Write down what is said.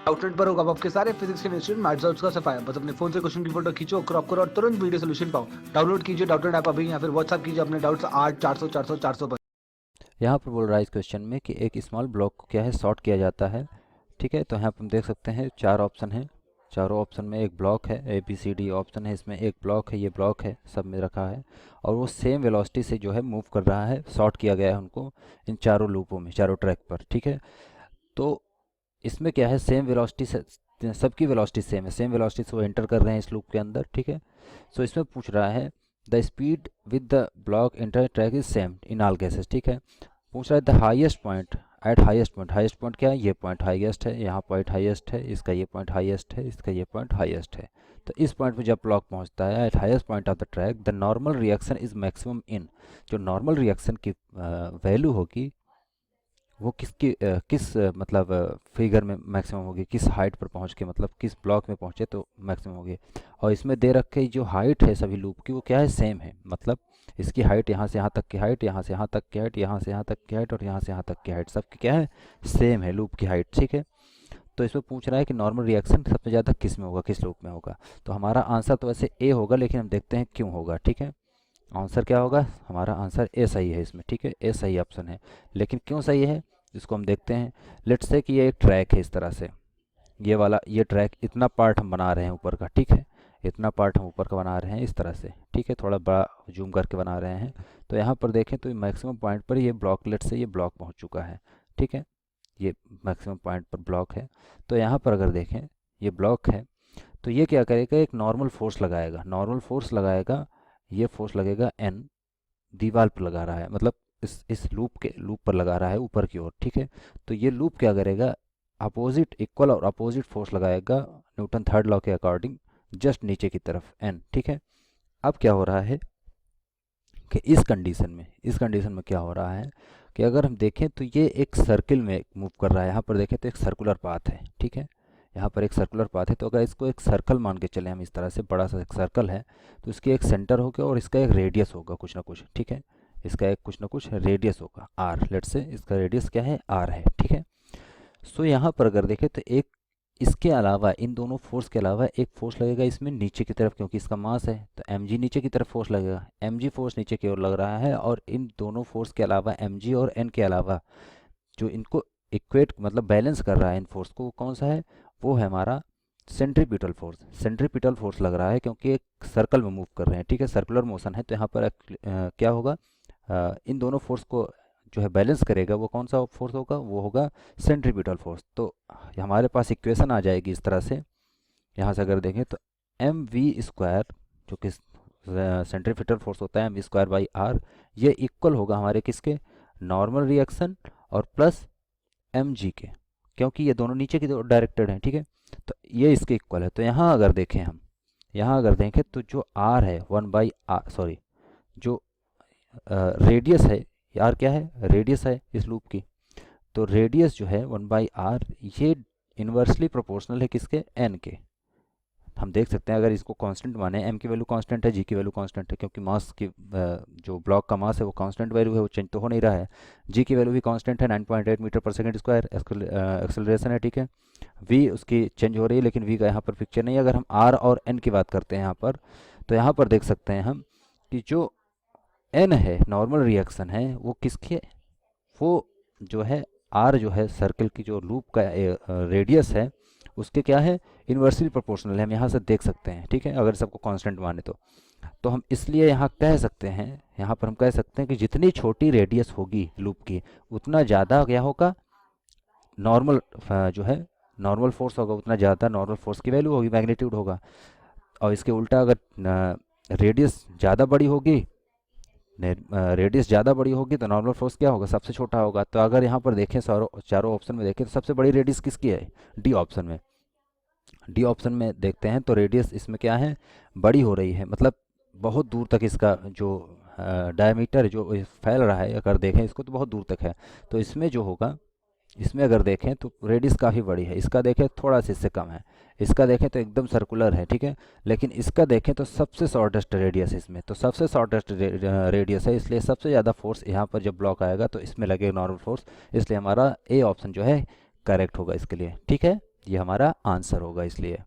Outlet पर होगा आपके सारे फिजिक्स के इंस्टीट्यूट मैथ्स का सफाया। बस अपने फोन से क्वेश्चन की फोटो खींचो, क्रॉप करो और तुरंत वीडियो सोल्यूशन पाओ। डाउनलोड कीजिए डाउटनेट ऐप अभी या फिर व्हाट्सएप कीजिए अपने डाउट्स 8 400 400 400 पर। यहाँ पर बोल रहा है इस क्वेश्चन में कि एक स्मॉल ब्लॉक को क्या है सॉर्ट किया जाता है। ठीक है, तो यहाँ पर हम देख सकते हैं चार ऑप्शन है। चारों ऑप्शन में एक ब्लॉक है, A B C D option है, इसमें एक ब्लॉक है, ये ब्लॉक है, सब में रखा है और वो सेम वेलोसिटी से जो है मूव कर रहा है। सॉर्ट किया गया है उनको इन चारों लूपों में, चारों ट्रैक पर। ठीक है, तो इसमें क्या है, सेम वेलोसिटी से सबकी वेलोसिटी सेम है, सेम वेलोसिटी से वो एंटर कर रहे हैं इस लूप के अंदर। ठीक है, सो इसमें पूछ रहा है the speed with the block inter track is same in all cases. ठीक है, पूछ रहा है the highest point eight highest point. Highest point क्या है, ये पॉइंट हाईएस्ट है, यहाँ पॉइंट हाईएस्ट है, इसका ये पॉइंट हाईएस्ट है, इसका ये पॉइंट हाईएस्ट है। तो इस पॉइंट पे जब ब्लॉक पहुंचता है eight highest point of the track, the normal reaction is maximum in. जो नॉर्मल रिएक्शन की वैल्यू होगी वो मतलब फिगर में मैक्सिमम होगी, किस हाइट पर पहुंच के, मतलब किस ब्लॉक में पहुंचे तो मैक्सिमम होगी। और इसमें दे रखे जो हाइट है सभी लूप की वो क्या है, सेम है। मतलब इसकी हाइट यहाँ से यहाँ तक की हाइट, यहाँ से यहाँ तक की हाइट, यहाँ से यहाँ तक की हाइट और यहाँ से यहाँ तक की हाइट, सबकी क्या है, सेम है लूप की हाइट। ठीक है, तो इसमें पूछ रहा है कि नॉर्मल रिएक्शन सबसे ज़्यादा किस में होगा, किस लूप में होगा। तो हमारा आंसर तो वैसे ए होगा, लेकिन हम देखते हैं क्यों होगा। ठीक है, आंसर क्या होगा, हमारा आंसर ए सही है इसमें। ठीक है, ए सही ऑप्शन है। लेकिन क्यों सही है इसको हम देखते हैं। लेट्स से कि ये एक ट्रैक है इस तरह से, ये वाला ये ट्रैक, इतना पार्ट हम बना रहे हैं ऊपर का। ठीक है, इतना पार्ट हम ऊपर का बना रहे हैं इस तरह से। ठीक है, थोड़ा बड़ा जूम करके बना रहे हैं। तो यहाँ पर देखें तो मैक्सिमम पॉइंट पर ये ब्लॉक, लेट से ये ब्लॉक पहुँच चुका है। ठीक है, ये मैक्सिमम पॉइंट पर ब्लॉक है। तो यहाँ पर अगर देखें ये ब्लॉक है, तो ये क्या करेगा, एक नॉर्मल फोर्स लगाएगा। नॉर्मल फोर्स लगाएगा, ये फोर्स लगेगा एन, दीवार पर लगा रहा है, मतलब इस लूप पर लगा रहा है ऊपर की ओर। ठीक है, तो ये लूप क्या करेगा, अपोजिट, इक्वल और अपोजिट फोर्स लगाएगा न्यूटन थर्ड लॉ के अकॉर्डिंग, जस्ट नीचे की तरफ एन। ठीक है, अब क्या हो रहा है कि इस कंडीशन में क्या हो रहा है कि अगर हम देखें तो ये एक सर्किल में मूव कर रहा है। यहाँ पर देखें तो एक सर्कुलर पाथ है। ठीक है, यहाँ पर एक सर्कुलर पाथ है, तो अगर इसको एक सर्कल मान के चले हम, इस तरह से बड़ा सा एक सर्कल है, तो इसके एक सेंटर होगा और इसका एक रेडियस होगा कुछ ना कुछ। ठीक है, इसका एक कुछ ना कुछ रेडियस होगा आर, लेट से इसका रेडियस क्या है, आर है। ठीक है, सो यहाँ पर अगर देखें तो एक इसके अलावा, इन दोनों फोर्स के अलावा एक फोर्स लगेगा इसमें नीचे की तरफ, क्योंकि इसका मास है तो mg नीचे की तरफ फोर्स लगेगा। mg फोर्स नीचे की ओर लग रहा है, और इन दोनों फोर्स के अलावा mg और n के अलावा जो इनको इक्वेट मतलब बैलेंस कर रहा है इन फोर्स को, वो कौन सा है, वो है हमारा सेंट्रीपिटल फोर्स। सेंट्रीपिटल फोर्स लग रहा है क्योंकि एक सर्कल में मूव कर रहे हैं। ठीक है, सर्कुलर मोशन है, तो यहाँ पर क्या होगा, इन दोनों फोर्स को जो है बैलेंस करेगा, वो कौन सा फोर्स होगा, वो होगा सेंट्रीपिटल फोर्स। तो हमारे पास इक्वेशन आ जाएगी इस तरह से। यहाँ से अगर देखें तो एम वी स्क्वायर, जो कि सेंट्रीपिटल फोर्स होता है, M V square by R, ये इक्वल होगा हमारे किसके, नॉर्मल रिएक्शन और प्लस एम जी के, क्योंकि ये दोनों नीचे की तरफ डायरेक्टेड हैं। ठीक है, तो ये इसके इक्वल है। तो यहाँ अगर देखें हम, यहाँ अगर देखें तो जो आर है 1/r, सॉरी, जो रेडियस है, आर क्या है, रेडियस है इस लूप की। तो रेडियस जो है 1/r, ये इन्वर्सली प्रोपोर्शनल है किसके, एन के। हम देख सकते हैं अगर इसको कांस्टेंट माने, एम की वैल्यू कांस्टेंट है, जी की वैल्यू कांस्टेंट है, क्योंकि मास की जो ब्लॉक का मास है वो कांस्टेंट वैल्यू है, वो चेंज तो हो नहीं रहा है। जी की वैल्यू भी कांस्टेंट है, 9.8 मीटर पर सेकंड स्क्वायर एक्सेलरेशन है। ठीक है, वी उसकी चेंज हो रही है, लेकिन वी का यहाँ पर पिक्चर नहीं है। अगर हम आर और एन की बात करते हैं यहाँ पर, तो यहाँ पर देख सकते हैं हम कि जो एन है, नॉर्मल रिएक्शन है, वो किसके, वो जो है आर, जो है सर्कल की जो लूप का रेडियस है, उसके क्या है, इन्वर्सली प्रोपोर्शनल है। हम यहाँ से देख सकते हैं। ठीक है, अगर सबको कांस्टेंट माने तो हम इसलिए यहाँ कह सकते हैं, यहाँ पर हम कह सकते हैं कि जितनी छोटी रेडियस होगी लूप की, उतना ज़्यादा क्या होगा, नॉर्मल जो है नॉर्मल फोर्स होगा, उतना ज़्यादा नॉर्मल फोर्स की वैल्यू होगी, मैग्नीट्यूड होगा। और इसके उल्टा अगर रेडियस ज़्यादा बड़ी होगी, रेडियस ज़्यादा बड़ी होगी, तो नॉर्मल फोर्स क्या होगा, सबसे छोटा होगा। तो अगर यहाँ पर देखें, चारों ऑप्शन में देखें, तो सबसे बड़ी रेडियस किसकी है, डी ऑप्शन में। डी ऑप्शन में देखते हैं तो रेडियस इसमें क्या है, बड़ी हो रही है, मतलब बहुत दूर तक इसका जो डायमीटर जो फैल रहा है, अगर देखें इसको तो बहुत दूर तक है। तो इसमें जो होगा, इसमें अगर देखें तो रेडियस काफ़ी बड़ी है, इसका देखें थोड़ा सा इससे कम है, इसका देखें तो एकदम सर्कुलर है। ठीक है, लेकिन इसका देखें तो सबसे शॉर्टेस्ट रेडियस है इसमें, तो सबसे शॉर्टेस्ट रेडियस है, इसलिए सबसे ज़्यादा फोर्स यहाँ पर जब ब्लॉक आएगा तो इसमें लगेगा नॉर्मल फोर्स, इसलिए हमारा ए ऑप्शन जो है करेक्ट होगा इसके लिए। ठीक है, ये हमारा आंसर होगा इसलिए।